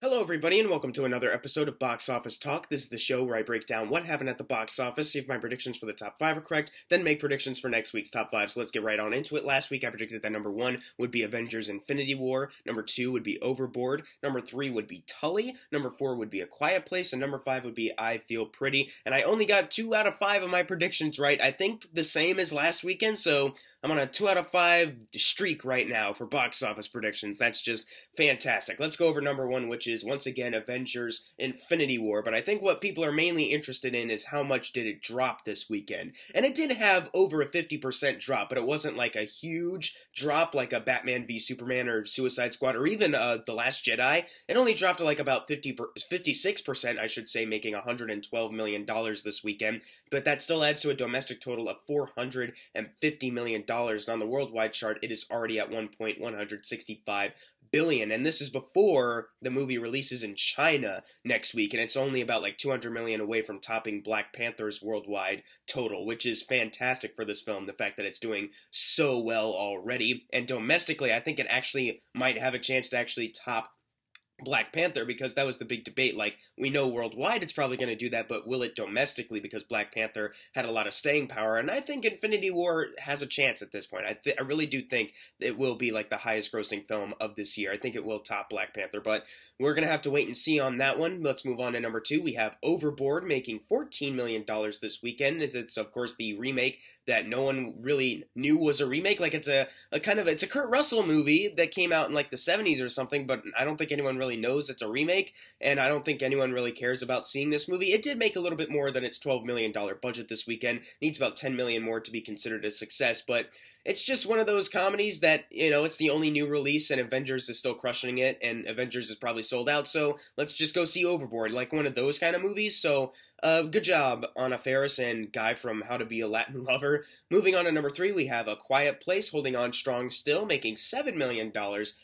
Hello everybody and welcome to another episode of Box Office Talk. This is the show where I break down what happened at the box office, see if my predictions for the top 5 are correct, then make predictions for next week's top 5. So let's get right on into it. Last week I predicted that number 1 would be Avengers Infinity War, number 2 would be Overboard, number 3 would be Tully, number 4 would be A Quiet Place, and number 5 would be I Feel Pretty. And I only got 2 out of 5 of my predictions right. I think the same as last weekend, so I'm on a 2 out of 5 streak right now for box office predictions. That's just fantastic. Let's go over number 1, which is once again Avengers Infinity War. But I think what people are mainly interested in is how much did it drop this weekend. And it did have over a 50% drop, but it wasn't like a huge drop like a Batman v Superman or Suicide Squad or even The Last Jedi. It only dropped to like about 56%, I should say, making $112 million this weekend. But that still adds to a domestic total of $450 million. And on the worldwide chart, it is already at $1.165 billion, and this is before the movie releases in China next week, and it's only about like $200 million away from topping Black Panther's worldwide total, which is fantastic for this film, the fact that it's doing so well already. And domestically, I think it actually might have a chance to actually top Black Panther, because that was the big debate. Like, we know worldwide it's probably going to do that, but will it domestically, because Black Panther had a lot of staying power? And I think Infinity War has a chance at this point. I really do think it will be like the highest grossing film of this year. I think it will top Black Panther, but we're going to have to wait and see on that one. Let's move on to number 2. We have Overboard making $14 million this weekend. It's of course the remake that no one really knew was a remake. Like, it's a Kurt Russell movie that came out in like the 70s or something, but I don't think anyone really knows it's a remake, and I don't think anyone really cares about seeing this movie. It did make a little bit more than its $12 million budget this weekend. Needs about $10 million more to be considered a success, but it's just one of those comedies that, you know, it's the only new release, and Avengers is still crushing it, and Avengers is probably sold out, so let's just go see Overboard, like one of those kind of movies. So good job, Anna Faris and guy from How to Be a Latin Lover. Moving on to number 3, we have A Quiet Place holding on strong still, making $7 million,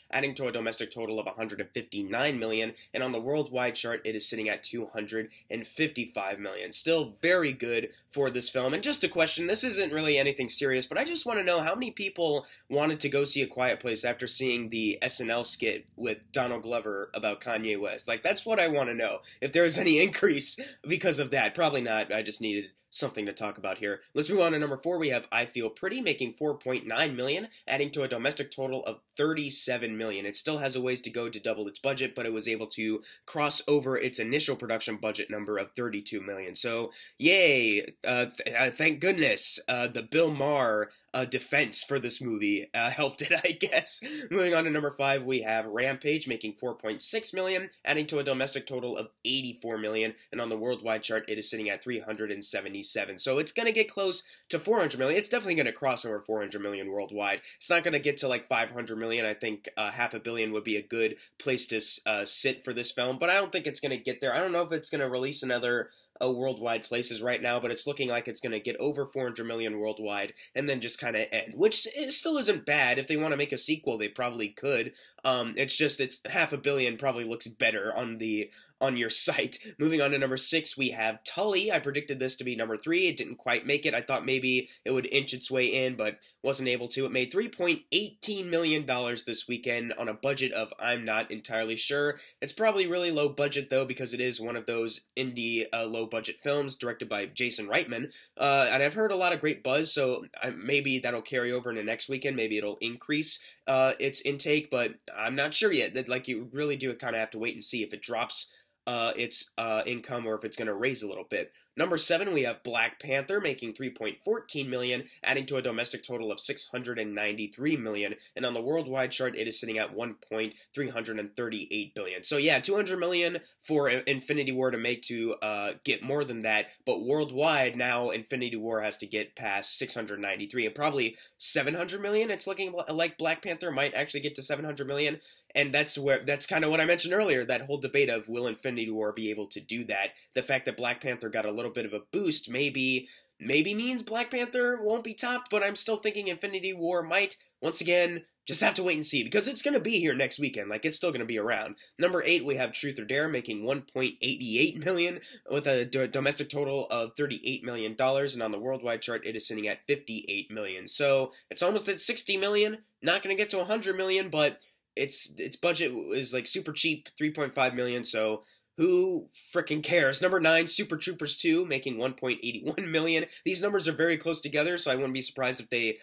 adding to a domestic total of $159 million, and on the worldwide chart, it is sitting at $255 million. Still very good for this film. And just a question, this isn't really anything serious, but I just want to know how many people wanted to go see A Quiet Place after seeing the SNL skit with Donald Glover about Kanye West. Like, that's what I want to know. If there's any increase because of that. Probably not. I just needed something to talk about here. Let's move on to number 4. We have I Feel Pretty making $4.9 million, adding to a domestic total of $37 million. It still has a ways to go to double its budget, but it was able to cross over its initial production budget number of $32 million. So, yay! Thank goodness the Bill Maher defense for this movie helped it, I guess. Moving on to number 5, we have Rampage making $4.6 million, adding to a domestic total of $84 million, and on the worldwide chart, it is sitting at $377. So it's going to get close to $400 million. It's definitely going to cross over $400 million worldwide. It's not going to get to like $500 million. I think $500 million would be a good place to sit for this film, but I don't think it's going to get there. I don't know if it's going to release another worldwide places right now, but it's looking like it's going to get over $400 million worldwide and then just kind of end, which still isn't bad. If they want to make a sequel, they probably could. It's $500 million probably looks better on your site. Moving on to number 6, we have Tully. I predicted this to be number 3. It didn't quite make it. I thought maybe it would inch its way in, but wasn't able to. It made $3.18 million this weekend on a budget of I'm not entirely sure. It's probably really low budget, though, because it is one of those indie low-budget films directed by Jason Reitman. And I've heard a lot of great buzz, so maybe that'll carry over into next weekend. Maybe it'll increase its intake, but I'm not sure yet. Like, you really do kind of have to wait and see if it drops its income or if it's going to raise a little bit. Number 7, we have Black Panther making $3.14 million, adding to a domestic total of $693 million, and on the worldwide chart, it is sitting at $1.338 billion. So yeah, $200 million for Infinity War to make to get more than that, but worldwide now Infinity War has to get past $693 and probably $700 million. It's looking like Black Panther might actually get to $700 million. And that's kind of what I mentioned earlier, that whole debate of will Infinity War be able to do that. The fact that Black Panther got a little bit of a boost maybe means Black Panther won't be topped, but I'm still thinking Infinity War might. Once again, just have to wait and see, because it's going to be here next weekend. Like, it's still going to be around. Number 8, we have Truth or Dare making $1.88 million with a domestic total of $38 million, and on the worldwide chart, it is sitting at $58 million. So it's almost at $60 million. Not going to get to $100 million, but its budget is like super cheap, 3.5 million. So who freaking cares? Number 9, Super Troopers 2, making 1.81 million. These numbers are very close together, so I wouldn't be surprised if they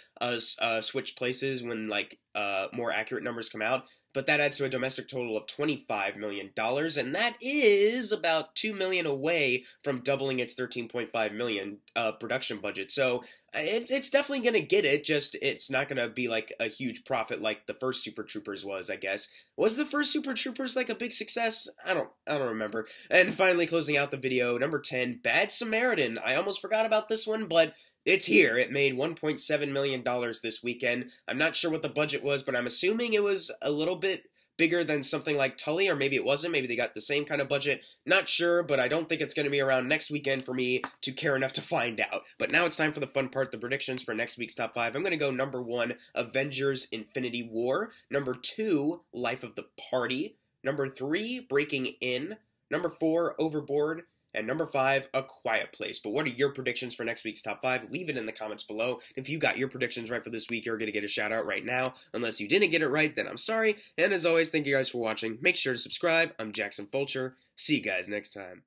switch places when like more accurate numbers come out. But that adds to a domestic total of $25 million, and that is about $2 million away from doubling its $13.5 million production budget. So it's definitely going to get it, just it's not going to be like a huge profit like the first Super Troopers was, I guess. Was the first Super Troopers like a big success? I don't remember. And finally, closing out the video, number 10, Bad Samaritan. I almost forgot about this one, but it's here. It made $1.7 million this weekend. I'm not sure what the budget was, but I'm assuming it was a little bit bigger than something like Tully, or maybe it wasn't. Maybe they got the same kind of budget. Not sure, but I don't think it's going to be around next weekend for me to care enough to find out. But now it's time for the fun part, the predictions for next week's top 5. I'm going to go number 1, Avengers Infinity War. Number 2, Life of the Party. Number 3, Breaking In. Number 4, Overboard. And number 5, A Quiet Place. But what are your predictions for next week's top 5? Leave it in the comments below. If you got your predictions right for this week, you're going to get a shout out right now. Unless you didn't get it right, then I'm sorry. And as always, thank you guys for watching. Make sure to subscribe. I'm Jackson Fulcher. See you guys next time.